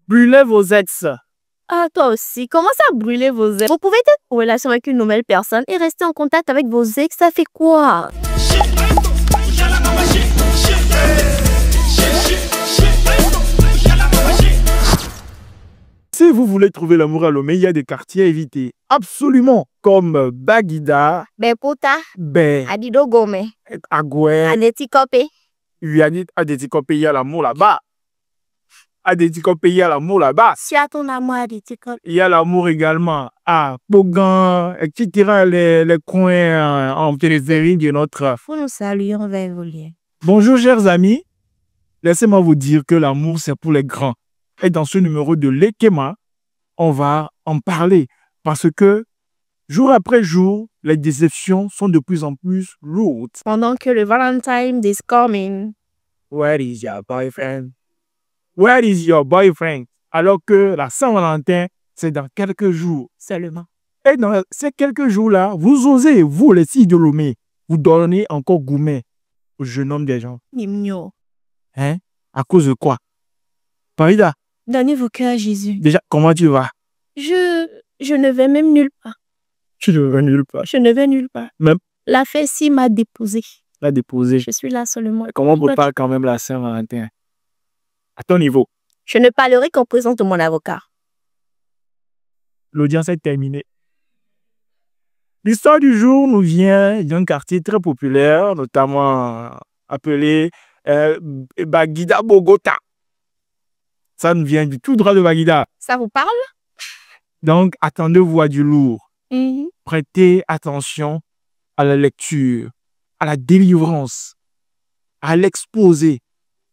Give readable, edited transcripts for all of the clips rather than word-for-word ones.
Brûlez vos ex. Ah, toi aussi, comment ça brûler vos ex? Vous pouvez être en relation avec une nouvelle personne et rester en contact avec vos ex, ça fait quoi? Si vous voulez trouver l'amour à Lomé, il y a des quartiers à éviter. Absolument. Comme Baguida, Bepota, Adido Gome, Agoué, Anetikope. Yanit, Adetikope, il y a l'amour là-bas. Adetikope, il y a l'amour là-bas. Tu as ton amour Adetikope. Il y a l'amour également à Pogan, etc. Les coins en périphérie de notre... Faut nous saluer, on va évoluer. Bonjour chers amis. Laissez-moi vous dire que l'amour c'est pour les grands. Et dans ce numéro de Lekema, on va en parler. Parce que jour après jour, les déceptions sont de plus en plus lourdes. Pendant que le Valentine is coming. Where is your boyfriend? Where is your boyfriend? Alors que la Saint-Valentin, c'est dans quelques jours Seulement. Et dans ces quelques jours-là, vous osez, vous les filles de Lomé, vous donner encore gourmet au jeune homme des gens. Nimno. Hein? À cause de quoi? Farida, Donnez vos cœurs à Jésus. déjà, comment tu vas? Je ne vais même nulle part. Tu ne vas nulle part. Je ne vais nulle part. Même La fesse m'a déposé. la déposer. Je suis là seulement. Comment on prépare quand même la Saint-Valentin? À ton niveau, Je ne parlerai qu'en présence de mon avocat. l'audience est terminée. L'histoire du jour nous vient d'un quartier très populaire, notamment appelé Baguida Bogota. Ça nous vient du tout droit de Baguida. Ça vous parle? Donc, attendez-vous à du lourd. Mhm. Prêtez attention à la lecture, à la délivrance, à l'exposé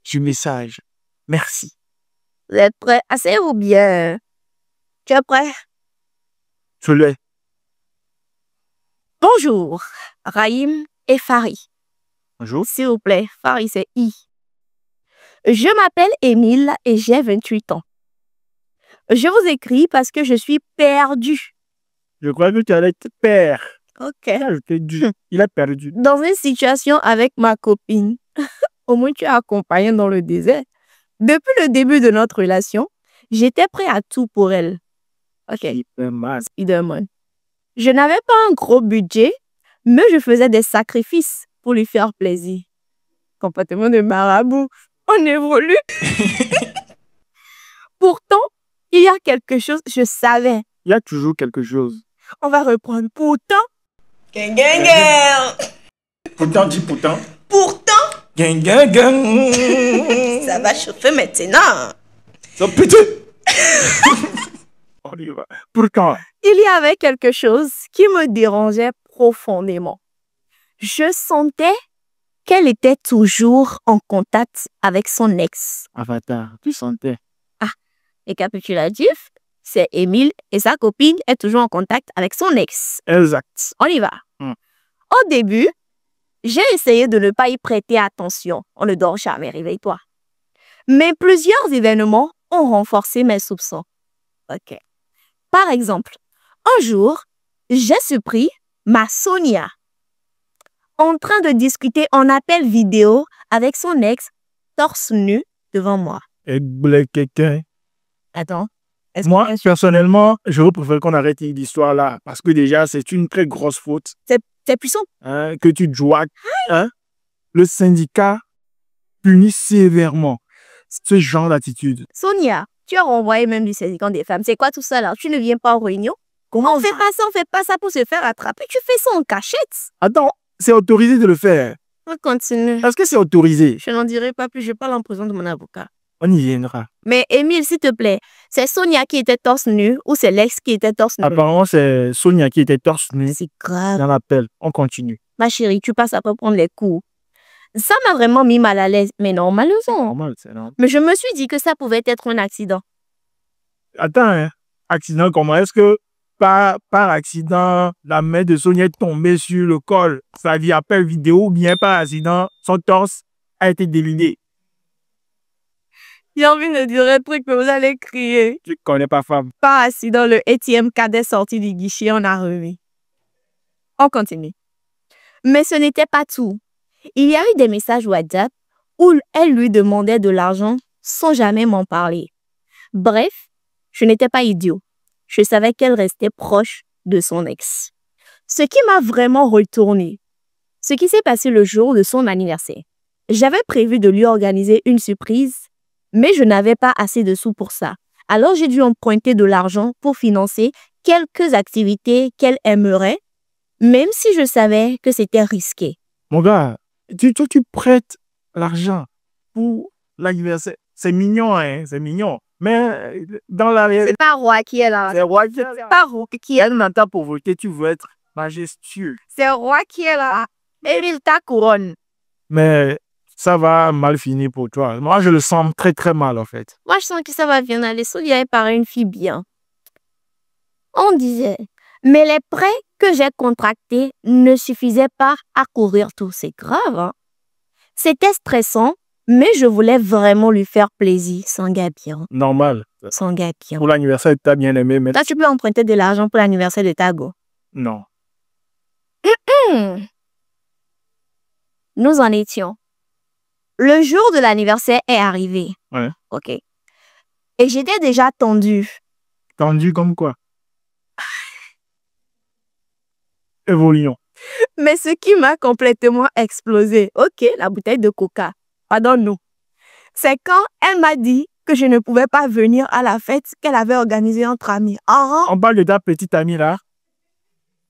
du message. Merci. Vous êtes prêts? Asseyez-vous bien. Tu es prêt? Je l'ai. Bonjour, Raïm et Fari. Bonjour. S'il vous plaît, Fari, c'est I. Je m'appelle Émile et j'ai 28 ans. Je vous écris parce que je suis perdue. Je crois que tu allais être père. Ok. Il a perdu. Dans une situation avec ma copine. Au moins, tu es accompagné dans le désert. Depuis le début de notre relation, j'étais prêt à tout pour elle. Ok. Spider-Man. Je n'avais pas un gros budget, mais je faisais des sacrifices pour lui faire plaisir. Comportement de marabout. On évolue. Pourtant, il y a quelque chose, je savais. Il y a toujours quelque chose. On va reprendre. Pourtant. Gang, gang, gang. Pourtant, dis pourtant. Pourtant, Gang, gang, gang. ça va chauffer maintenant. Ça pète. On y va. Pourtant. Il y avait quelque chose qui me dérangeait profondément. Je sentais qu'elle était toujours en contact avec son ex. Avatar, tu sentais. Récapitulatif, c'est Émile et sa copine est toujours en contact avec son ex. Exact. On y va. Au début, j'ai essayé de ne pas y prêter attention. On ne dort jamais, réveille-toi. Mais plusieurs événements ont renforcé mes soupçons. Ok. Par exemple, un jour, j'ai surpris ma Sonia en train de discuter en appel vidéo avec son ex torse nu devant moi. Et blé quelqu'un. Attends. Moi, personnellement, je préfère qu'on arrête l'histoire là. Parce que déjà, c'est une très grosse faute. C'est puissant. Hein, que tu joues. Hein? Le syndicat punit sévèrement ce genre d'attitude. Sonia, tu as renvoyé même du syndicat des femmes. C'est quoi tout ça là? Tu ne viens pas en réunion? Comment on fait pas ça pour se faire attraper. Tu fais ça en cachette. Attends, c'est autorisé de le faire. On continue. Est-ce que c'est autorisé? Je n'en dirai pas plus. Je parle en présence de mon avocat. On y viendra. Mais Émile, s'il te plaît, c'est Sonia qui était torse nu ou c'est l'ex qui était torse nu? Apparemment, c'est Sonia qui était torse nu C'est grave. dans l'appel. On continue. Ma chérie, tu passes après prendre les cours. Ça m'a vraiment mis mal à l'aise. Mais non, malheureusement. Normal, c'est normal. Mais je me suis dit que ça pouvait être un accident. Attends, hein. Accident comment? Est-ce que par accident, la main de Sonia est tombée sur le col, ça dit appel vidéo, ou bien par accident, son torse a été dénudé? J'ai envie de dire un truc, mais vous allez crier. Tu connais pas femme. Par accident, le ATM cadet sorti du guichet, on a remis. On continue. Mais ce n'était pas tout. Il y a eu des messages WhatsApp où elle lui demandait de l'argent sans jamais m'en parler. Bref, je n'étais pas idiot. Je savais qu'elle restait proche de son ex. Ce qui m'a vraiment retourné, ce qui s'est passé le jour de son anniversaire. J'avais prévu de lui organiser une surprise, mais je n'avais pas assez de sous pour ça. Alors j'ai dû emprunter de l'argent pour financer quelques activités qu'elle aimerait, même si je savais que c'était risqué. Mon gars, toi, tu prêtes l'argent pour l'anniversaire. C'est mignon, hein, c'est mignon. Mais dans la réalité, C'est pas Roi qui est là. c'est roi qui C'est pas Roi qui est là. elle dans ta pauvreté, tu veux être majestueux. C'est Roi qui est là. Émile, ta couronne. Mais ça va mal finir pour toi. Moi, je le sens très, très mal, en fait. Moi, je sens que ça va bien aller. Sonia est pareil une fille bien. On disait, mais les prêts que j'ai contractés ne suffisaient pas à couvrir tout. C'est grave, hein? C'était stressant, mais je voulais vraiment lui faire plaisir. Sans gars bien. Normal. Sans gars bien. Pour l'anniversaire de ta bien-aimée, mais Toi, tu peux emprunter de l'argent pour l'anniversaire de ta go. non. Nous en étions. Le jour de l'anniversaire est arrivé. Ouais. OK. Et j'étais déjà tendue. Tendu comme quoi? Évoluons. Mais ce qui m'a complètement explosé, OK, la bouteille de coca, pardonne-nous, c'est quand elle m'a dit que je ne pouvais pas venir à la fête qu'elle avait organisée entre amis. Ah, On parle de ta petite amie là.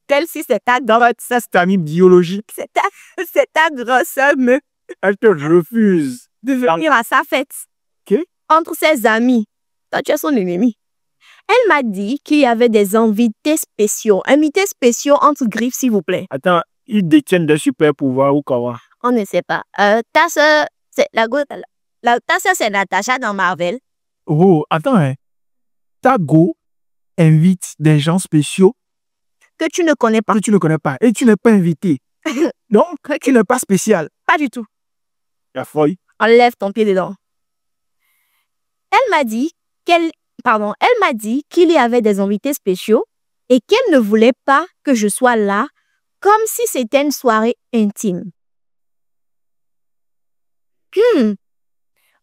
tel si c'est ta grosse, Ça, c'est ta amie biologique. c'est ta grosse meuf Elle te refuse. de venir à sa fête. OK. Entre ses amis. Toi, tu es son ennemi. Elle m'a dit qu'il y avait des invités spéciaux. Invités spéciaux entre griffes, s'il vous plaît. Attends, ils détiennent des super pouvoirs ou quoi? On ne sait pas. Ta soeur, c'est ta soeur, c'est Natacha dans Marvel. Oh, attends, hein. Ta go invite des gens spéciaux Que tu ne connais pas. que tu ne connais pas et tu n'es pas invité. Donc, tu n'es pas spécial. Pas du tout. La folie. Enlève ton pied dedans. Elle m'a dit qu'il y avait des invités spéciaux et qu'elle ne voulait pas que je sois là comme si c'était une soirée intime.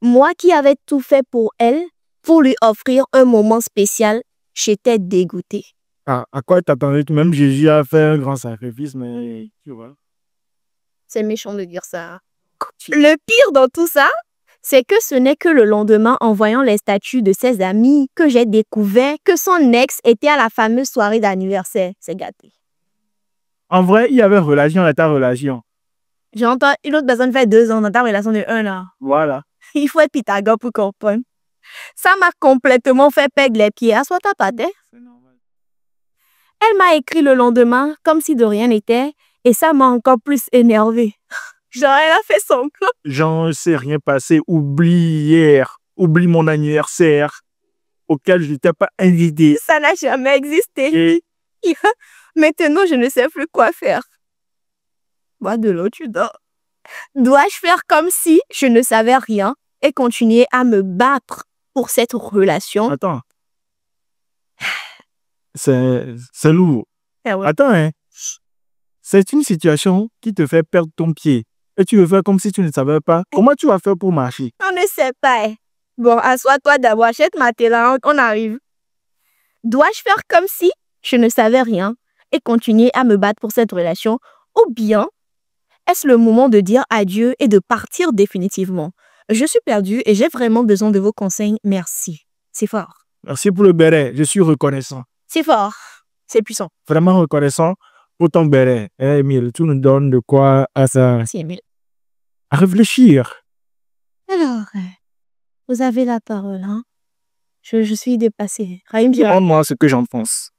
Moi qui avais tout fait pour elle, pour lui offrir un moment spécial, j'étais dégoûtée. À quoi t'attendais? Même Jésus a fait un grand sacrifice, mais tu vois. C'est méchant de dire ça. Le pire dans tout ça, c'est que ce n'est que le lendemain, en voyant les statuts de ses amis, que j'ai découvert que son ex était à la fameuse soirée d'anniversaire. C'est gâté. En vrai, il y avait relation à ta relation. J'entends une autre personne fait 2 ans dans ta relation de 1 an. Voilà. Il faut être Pythagore pour comprendre. Ça m'a complètement fait perdre les pieds. Assois ta patte. Elle m'a écrit le lendemain comme si de rien n'était et ça m'a encore plus énervée. Genre, elle a fait son plan. J'en sais rien passé. Oublie hier. Oublie mon anniversaire auquel je n'étais pas invité. Ça n'a jamais existé. Et Maintenant, je ne sais plus quoi faire. Bois de l'eau, tu dors. Dois-je faire comme si je ne savais rien et continuer à me battre pour cette relation? attends. C'est lourd. Eh ouais. Attends, hein. C'est une situation qui te fait perdre ton pied. Et tu veux faire comme si tu ne savais pas. Comment tu vas faire pour marcher? On ne sait pas. Bon, assois-toi d'abord, achète ma télé, on arrive. Dois-je faire comme si je ne savais rien et continuer à me battre pour cette relation? Ou bien, est-ce le moment de dire adieu et de partir définitivement? Je suis perdue et j'ai vraiment besoin de vos conseils. Merci. C'est fort. Merci pour le béret. Je suis reconnaissant. C'est fort. C'est puissant. Vraiment reconnaissant pour ton béret. Eh, Emile, tu nous donnes de quoi Merci, Emile. à réfléchir. Alors, vous avez la parole, hein? Je suis dépassée. Raïm Giraldo, Demande-moi ce que j'en pense.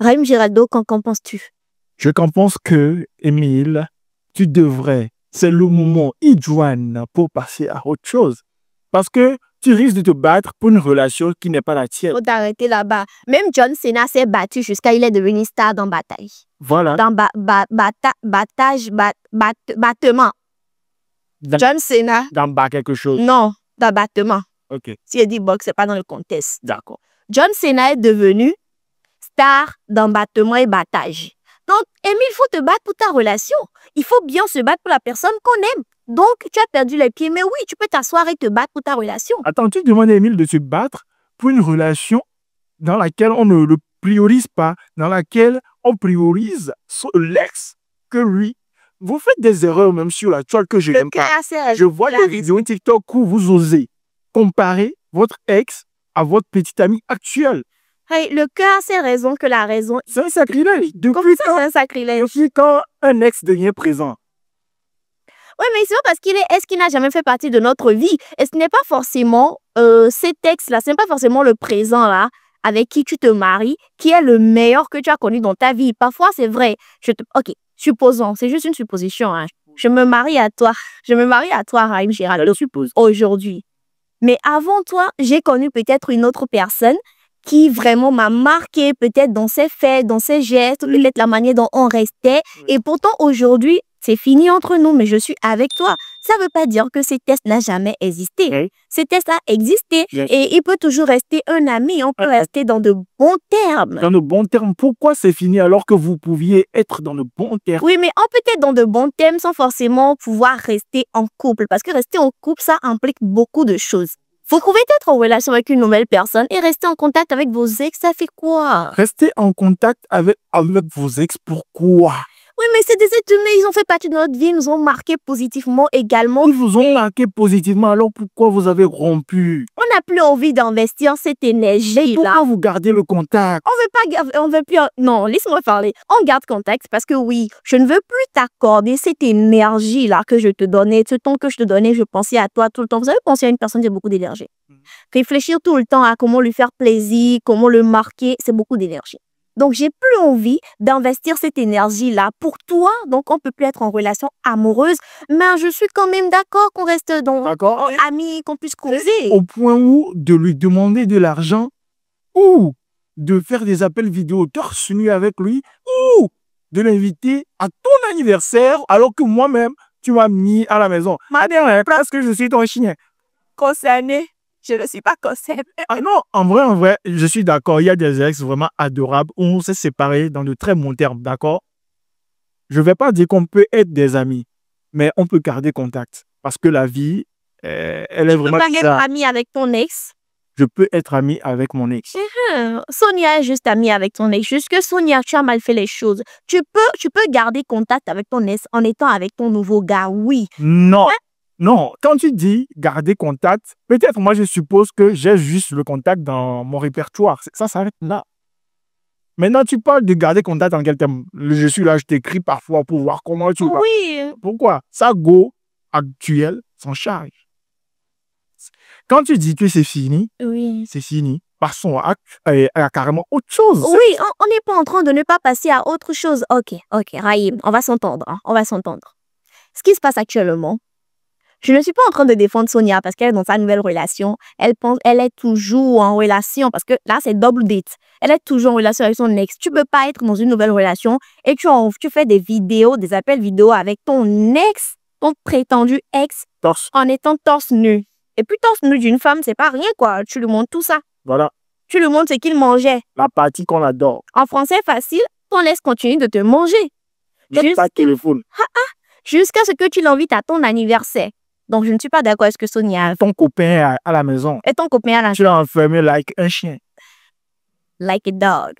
qu'en penses-tu? Je qu'en pense que, Emile, tu devrais, c'est le moment idoine pour passer à autre chose. Parce que tu risques de te battre pour une relation qui n'est pas la tienne. Faut t'arrêter là-bas. Même John Cena s'est battu jusqu'à il est devenu star dans bataille. Voilà. Dans battement. Dans- John Cena, D'en bas quelque chose. non, dans battement. Ok, Si elle dit boxe, c'est pas dans le contest. d'accord. John Cena est devenu star dans battement et battage. Donc, Emile, il faut te battre pour ta relation. Il faut bien se battre pour la personne qu'on aime. Donc, tu as perdu les pieds, mais oui, tu peux t'asseoir et te battre pour ta relation. Attends, tu demandes à Emile de se battre pour une relation dans laquelle on ne le priorise pas, dans laquelle on priorise l'ex que lui. Vous faites des erreurs même sur la toile que je n'aime pas. Je vois des vidéos TikTok où vous osez comparer votre ex à votre petite amie actuelle. Hey, le cœur a ses raisons que la raison. C'est un sacrilège. Comment ça, c'est un sacrilège? Depuis quand un ex devient présent? Oui, mais c'est pas parce est-ce qu'il n'a jamais fait partie de notre vie? Et ce n'est pas forcément cet ex-là, ce n'est pas forcément le présent-là avec qui tu te maries qui est le meilleur que tu as connu dans ta vie. Parfois, c'est vrai. Ok, supposons, c'est juste une supposition. Hein. Je me marie à toi, Raïm Gérald, je suppose, aujourd'hui. Mais avant toi, j'ai connu peut-être une autre personne qui vraiment m'a marqué, peut-être dans ses faits, dans ses gestes, peut-être la manière dont on restait. Et pourtant, aujourd'hui, c'est fini entre nous, mais je suis avec toi. Ça ne veut pas dire que ces tests n'a jamais existé. Oui. Ces tests a existé Yes. et il peut toujours rester un ami. On peut rester dans de bons termes. Dans de bons termes, pourquoi c'est fini alors que vous pouviez être dans de bons termes? Oui, mais on peut être dans de bons termes sans forcément pouvoir rester en couple. Parce que rester en couple, ça implique beaucoup de choses. Vous pouvez être en relation avec une nouvelle personne et rester en contact avec vos ex, ça fait quoi? Restez en contact avec vos ex, pourquoi? Oui, mais c'est des êtres humains, ils ont fait partie de notre vie, ils nous ont marqué positivement également. Ils vous ont marqué positivement, alors pourquoi vous avez rompu? On n'a plus envie d'investir cette énergie-là. Pourquoi vous gardez le contact? On veut plus. Non, laisse-moi parler. On garde contact parce que oui, je ne veux plus t'accorder cette énergie-là que je te donnais, ce temps que je te donnais, je pensais à toi tout le temps. Vous savez, penser à une personne qui a beaucoup d'énergie. Réfléchir tout le temps à comment lui faire plaisir, comment le marquer, c'est beaucoup d'énergie. Donc, j'ai plus envie d'investir cette énergie-là pour toi. Donc, on peut plus être en relation amoureuse. Mais je suis quand même d'accord qu'on reste D'accord. amis, qu'on puisse causer. Au point où de lui demander de l'argent ou de faire des appels vidéo torse nu avec lui ou de l'inviter à ton anniversaire alors que moi-même, tu m'as mis à la maison. Ma dernière place que je suis ton chien. Concerné, je ne suis pas concernée. Ah non, en vrai, je suis d'accord. Il y a des ex vraiment adorables où on s'est séparés dans de très bons termes, d'accord? Je ne vais pas dire qu'on peut être des amis, mais on peut garder contact. Parce que la vie, elle est vraiment Tu peux pas être bizarre. ami avec ton ex. Je peux être ami avec mon ex. Sonia est juste amie avec ton ex. Jusque Sonia, tu as mal fait les choses. Tu peux garder contact avec ton ex en étant avec ton nouveau gars, oui. Non, non. Quand tu dis garder contact, peut-être moi je suppose que j'ai juste le contact dans mon répertoire. Ça s'arrête là. Maintenant, tu parles de garder contact en quel terme? Je suis là, je t'écris parfois pour voir comment tu vas. Oui. Pourquoi? Sa go actuelle s'en charge. Quand tu dis que c'est fini, Oui. c'est fini. Passons à carrément autre chose. Oui, on n'est pas en train de ne pas passer à autre chose. Ok, Raïm, on va s'entendre. Hein, on va s'entendre. Ce qui se passe actuellement, je ne suis pas en train de défendre Sonia parce qu'elle est dans sa nouvelle relation. Elle est toujours en relation parce que là, c'est double date. Elle est toujours en relation avec son ex. Tu ne peux pas être dans une nouvelle relation et tu fais des vidéos, des appels vidéo avec ton ex, ton prétendu ex, Torse. en étant torse nu. Et puis torse nu d'une femme, c'est pas rien quoi. Tu lui montres tout ça. Voilà, Tu lui montres ce qu'il mangeait. la partie qu'on adore. En français facile, ton ex continue de te manger. Juste pas téléphone. Jusqu'à ce que tu l'invites à ton anniversaire. Donc, je ne suis pas d'accord avec ce que Sonia a fait. Ton copain à la maison. Et ton copain à la Tu l'as enfermé like un chien. like a dog.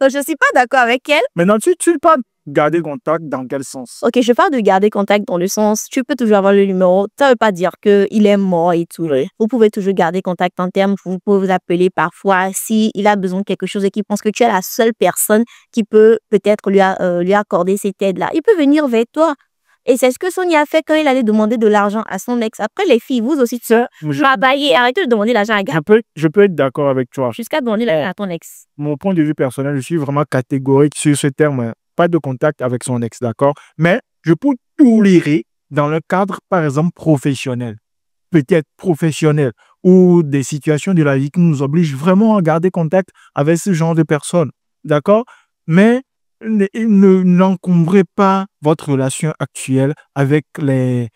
Donc, je ne suis pas d'accord avec elle. Maintenant, tu parles garder contact dans quel sens? Ok, je parle de garder contact dans le sens, tu peux toujours avoir le numéro. Ça ne veut pas dire qu'il est mort et tout. Oui. Vous pouvez toujours garder contact en termes. Vous pouvez vous appeler parfois s'il a besoin de quelque chose et qu'il pense que tu es la seule personne qui peut peut-être lui accorder cette aide-là. Il peut venir vers toi. Et c'est ce que Sonia a fait quand il allait demander de l'argent à son ex. Après, les filles, vous aussi, arrêtez de demander l'argent à un gars. Je peux être d'accord avec toi. Jusqu'à demander l'argent à ton ex. Mon point de vue personnel, je suis vraiment catégorique sur ce terme. Pas de contact avec son ex, d'accord? Mais je peux tolérer dans le cadre, par exemple, professionnel. Peut-être professionnel ou des situations de la vie qui nous obligent vraiment à garder contact avec ce genre de personnes, d'accord? Mais n'encombrez pas votre relation actuelle avec les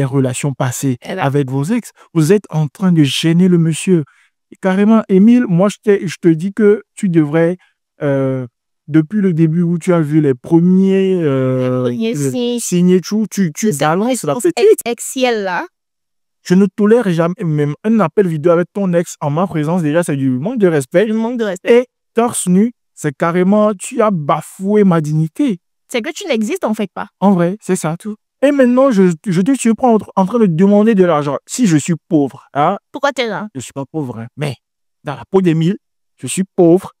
relations passées, avec vos ex. Vous êtes en train de gêner le monsieur. Et carrément, Émile, moi, je te dis que tu devrais, depuis le début où tu as vu les premiers signes, tu balances la petite. Exiel là. Je ne tolère jamais même un appel vidéo avec ton ex en ma présence. Déjà, c'est du manque de respect. Du manque de respect. Et torse nu, c'est carrément, tu as bafoué ma dignité. C'est que tu n'existes en fait pas. En vrai, c'est ça tout. Et maintenant, je te surprends en train de demander de l'argent. Si je suis pauvre, hein, Pourquoi t'es là? je ne suis pas pauvre, hein, mais dans la peau d'Émile, je suis pauvre.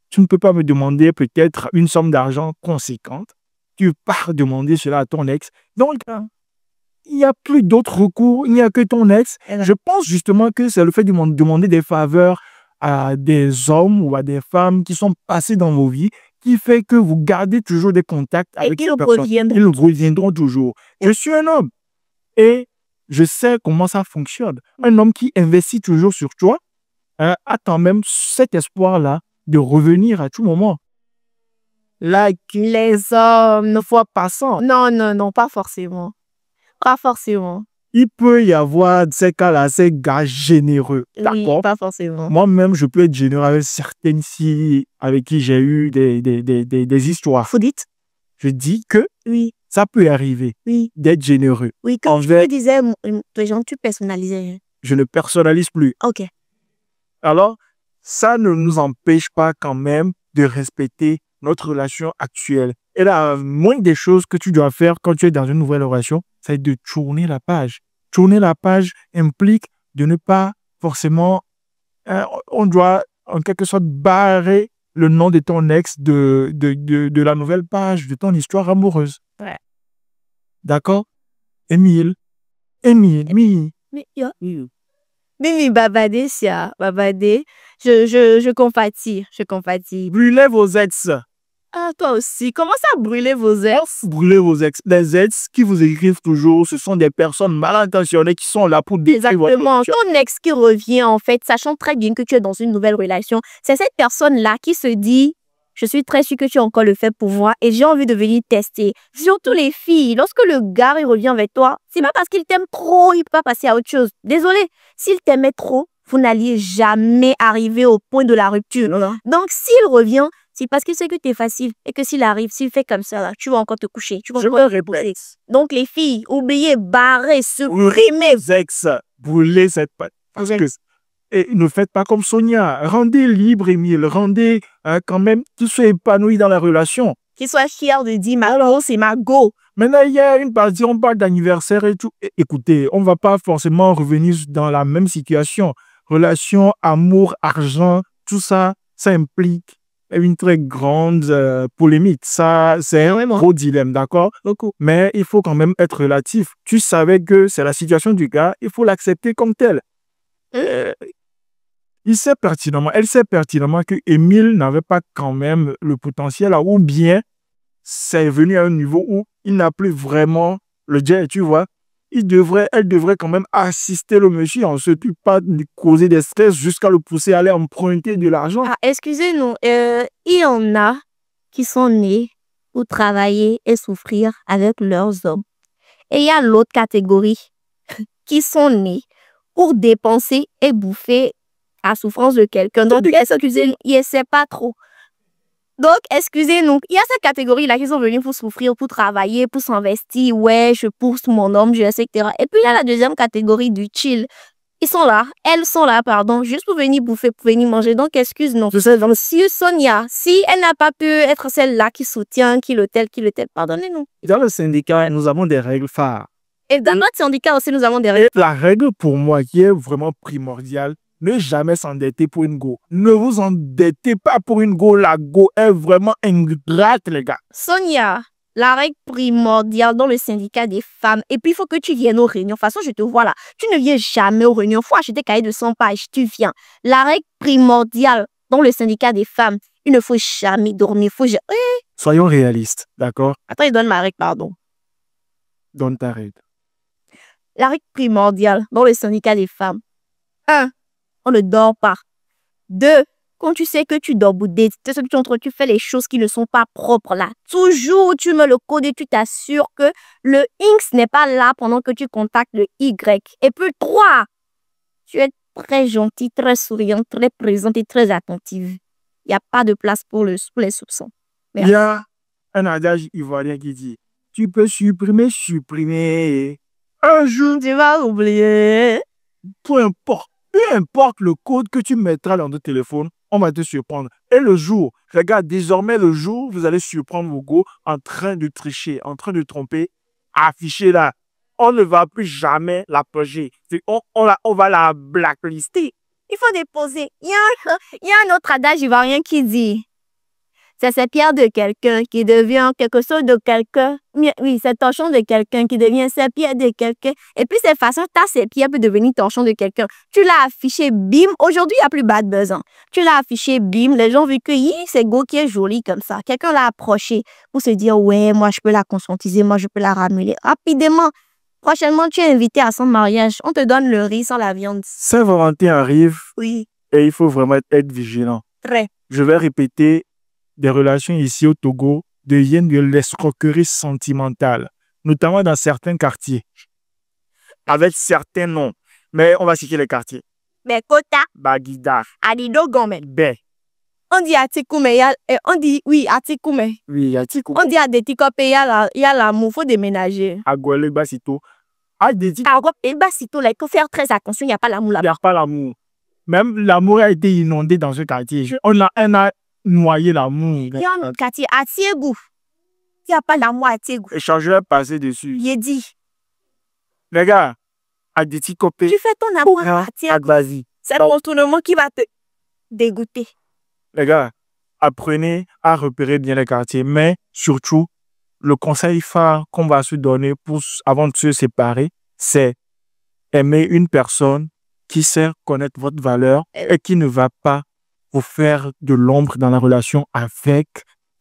Tu ne peux pas me demander peut-être une somme d'argent conséquente. Tu pars demander cela à ton ex. Donc, il n'y a plus d'autres recours, il n'y a que ton ex. Je pense justement que c'est le fait de demander des faveurs à des hommes ou à des femmes qui sont passés dans vos vies qui fait que vous gardez toujours des contacts avec ces personnes. Ils reviendront toujours. Je suis un homme et je sais comment ça fonctionne. Un homme qui investit toujours sur toi a quand même cet espoir-là de revenir à tout moment. Là, Les hommes ne fois passant. Non, pas forcément. Pas forcément. Il peut y avoir ces cas-là, ces gars généreux. Oui, D'accord? pas forcément. Moi-même, je peux être généreux avec certaines filles avec qui j'ai eu des histoires. Vous dites? Je dis que Oui, ça peut arriver oui, d'être généreux. oui. Quand Envers- tu disais, les gens, tu personnalisais. Je ne personnalise plus. Ok. Alors, ça ne nous empêche pas quand même de respecter notre relation actuelle. Et la moindre des choses que tu dois faire quand tu es dans une nouvelle relation, c'est de tourner la page. Tourner la page implique de ne pas forcément... on doit en quelque sorte barrer le nom de ton ex de la nouvelle page, de ton histoire amoureuse. Ouais. D'accord? Émile. Émile. Mais, Mimi, babadé, sia, babadé. Je compatis, je compatis. Brûlez vos ex. Ah, toi aussi, comment ça brûler vos ex? Brûlez vos ex. Les ex qui vous écrivent toujours, ce sont des personnes mal intentionnées qui sont là pour détruire votre Exactement. relation. Ton ex qui revient, en fait, sachant très bien que tu es dans une nouvelle relation, c'est cette personne-là qui se dit, je suis très sûre que tu as encore le fait pour moi et j'ai envie de venir tester. Surtout les filles, lorsque le gars il revient avec toi, c'est pas parce qu'il t'aime trop, il peut pas passer à autre chose. Désolé, s'il t'aimait trop, vous n'alliez jamais arriver au point de la rupture. Non. Donc, s'il revient, c'est parce qu'il sait que tu es facile et que s'il arrive, s'il fait comme ça, là, tu vas encore te coucher. Tu vas Je encore me te répète. pousser. Donc, les filles, oubliez, barrez, Supprimez vos ex. Brûlez cette page. Parce que et ne faites pas comme Sonia. Rendez libre, Émile. Rendez quand même tout soit épanoui dans la relation. qu'il soit fier de dire, ma go, c'est ma go. Maintenant, il y a une partie, on parle d'anniversaire et tout. Écoutez, on ne va pas forcément revenir dans la même situation. Relation, amour, argent, tout ça, ça implique une très grande polémique. Ça, c'est un gros dilemme, d'accord? Mais il faut quand même être relatif. Tu savais que c'est la situation du gars, il faut l'accepter comme tel. Elle sait pertinemment que Émile n'avait pas quand même le potentiel, ou bien c'est venu à un niveau où il n'a plus vraiment le jet, tu vois. Elle devrait quand même assister le monsieur, ensuite pas lui causer des stress jusqu'à le pousser à aller emprunter de l'argent. Ah, excusez-nous, il y en a qui sont nés pour travailler et souffrir avec leurs hommes. Et il y a l'autre catégorie qui sont nés pour dépenser et bouffer la souffrance de quelqu'un. Donc, excusez-nous, il ne sait pas trop. Donc, excusez-nous, il y a cette catégorie-là qui sont venus pour souffrir, pour travailler, pour s'investir. Ouais, je pousse mon homme, etc. Et puis, il y a la deuxième catégorie du chill. Elles sont là, pardon, juste pour venir bouffer, pour venir manger. Donc, excuse-nous. Si Sonia, si elle n'a pas pu être celle-là qui soutient, qui le tel, pardonnez-nous. Dans le syndicat, nous avons des règles phares. Et dans notre syndicat aussi, nous avons des règles. Et la règle pour moi qui est vraiment primordiale, ne jamais s'endetter pour une go. Ne vous endettez pas pour une go. La go est vraiment ingrate, les gars. Sonia, la règle primordiale dans le syndicat des femmes, et puis il faut que tu viennes aux réunions. De toute façon, je te vois là. Tu ne viens jamais aux réunions. Il faut acheter cahier de 100 pages. Tu viens. La règle primordiale dans le syndicat des femmes, il ne faut jamais dormir. Soyons réalistes, d'accord? Attends, il donne ma règle, pardon. Donne ta règle. La règle primordiale dans le syndicat des femmes. 1. On ne dort pas. 2. Quand tu sais que tu dors boudé, tu fais les choses qui ne sont pas propres là. Toujours, tu mets le code et tu t'assures que le X n'est pas là pendant que tu contactes le Y. Et puis 3. Tu es très gentil, très souriant, très présente et très attentive. Il n'y a pas de place pour les soupçons. Il y a un adage ivoirien qui dit, tu peux supprimer. Un jour, Tu vas oublier. peu importe le code que tu mettras dans ton téléphone, on va te surprendre. Et le jour, regarde, désormais le jour, vous allez surprendre vos go en train de tricher, en train de tromper, affiché là. On ne va plus jamais la purger. On va la blacklister. Il faut déposer. Il y a un autre adage ivoirien qui dit c'est cette pierre de quelqu'un qui devient quelque chose de quelqu'un. Oui, c'est torchon de quelqu'un qui devient cette pierre de quelqu'un. Et puis, cette façon, cette pierre peut devenir torchon de quelqu'un. Tu l'as affiché, bim. Aujourd'hui, il n'y a plus bad buzz. Hein. Tu l'as affiché, bim. Les gens ont vu que c'est go qui est joli comme ça. Quelqu'un l'a approché pour se dire, ouais, moi, je peux la conscientiser, moi, je peux la ramuler. Rapidement. Prochainement, tu es invité à son mariage. On te donne le riz sans la viande. Saint-Valentin arrive. Oui. Et il faut vraiment être vigilant. Très. Je vais répéter, des relations ici au Togo deviennent de l'escroquerie sentimentale, notamment dans certains quartiers, avec certains noms. Mais on va citer les quartiers. Mais Kota, Baguida, Adido Gomel. Bé. On dit Atikoume, on dit oui, Atikoume. Oui, Atikou. On dit à des Tikope, il y a l'amour, il faut déménager. Agouele Basito. Ah, des petits, Par contre, il faut faire très attention, il n'y a pas l'amour il n'y là-bas. a pas l'amour. Même l'amour a été inondé dans ce quartier. On a noyé l'amour. Il y a un quartier à Tiégou. Il n'y a pas l'amour à Tiégou. Échangeur passé dessus. Il est dit, Les gars, à des petits copains, tu fais ton amour à Tiégou. Agbazi. C'est ton tournement qui va te dégoûter. Les gars, apprenez à repérer bien les quartiers, mais surtout, le conseil phare qu'on va se donner avant de se séparer, c'est aimer une personne qui sait connaître votre valeur et qui ne va pas vous faire de l'ombre dans la relation avec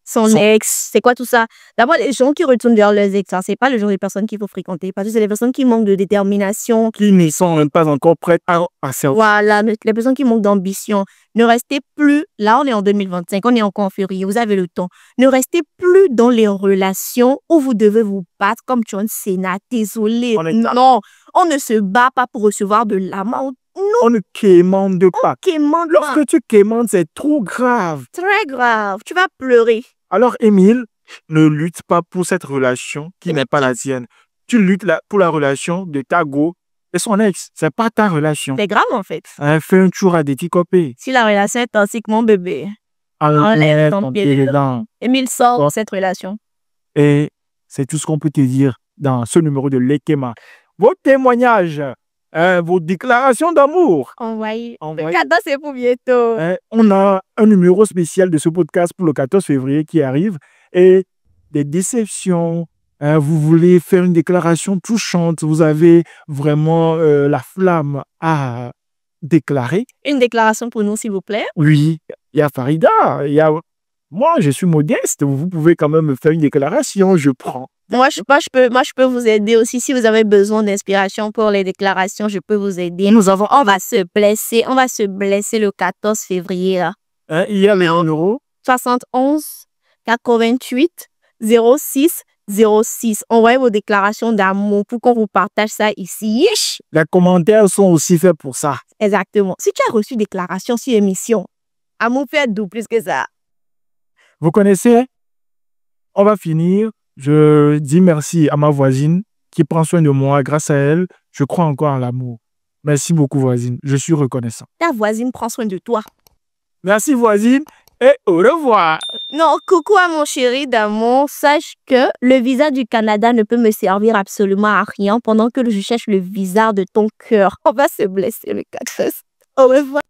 Son ex, c'est quoi tout ça? D'abord, les gens qui retournent vers leurs ex, ce n'est pas le genre de personnes qu'il faut fréquenter. Parce que c'est les personnes qui manquent de détermination. qui ne sont même pas encore prêtes à servir. Voilà, les personnes qui manquent d'ambition. Ne restez plus, là on est en 2025, on est encore en février, vous avez le temps. Ne restez plus dans les relations où vous devez vous battre comme John Cena. Désolé. Non, on ne se bat pas pour recevoir de l'amour. Non, On ne quémande pas. on quémande pas. Lorsque tu quémandes, c'est trop grave. Très grave, tu vas pleurer. Alors, Émile, ne lutte pas pour cette relation qui n'est pas la tienne. Tu luttes pour la relation de ta go et son ex. C'est pas ta relation. C'est grave en fait. Fais un tour à des petits copains. Si la relation est toxique, mon bébé, enlève ton pied dedans. Émile sort de cette relation. Et c'est tout ce qu'on peut te dire dans ce numéro de Lekema. Vos témoignages, vos déclarations d'amour. Envoyez. Envoyez. Le cadeau, c'est pour bientôt. On a un numéro spécial de ce podcast pour le 14 février qui arrive. Et des déceptions. Vous voulez faire une déclaration touchante. Vous avez vraiment la flamme à déclarer. Une déclaration pour nous, s'il vous plaît. Oui, il y a Farida. Il y a... Moi, je suis modeste. Vous pouvez quand même me faire une déclaration. Je prends. Moi, je peux vous aider aussi. Si vous avez besoin d'inspiration pour les déclarations, je peux vous aider. On va se blesser le 14 février. Là. Il y a les 1 euro. 71 88 06 06. Envoyez vos déclarations d'amour pour qu'on vous partage ça ici. Yish! Les commentaires sont aussi faits pour ça. Exactement. Si tu as reçu déclaration sur émission, amour peut être doux plus que ça. Vous connaissez? On va finir. Je dis merci à ma voisine qui prend soin de moi. Grâce à elle, je crois encore à l'amour. Merci beaucoup, voisine. Je suis reconnaissant. Ta voisine prend soin de toi. Merci, voisine, et au revoir. Non, coucou à mon chéri d'amour. Sache que le visa du Canada ne peut me servir absolument à rien pendant que je cherche le visa de ton cœur. On va se blesser le 14. Au revoir.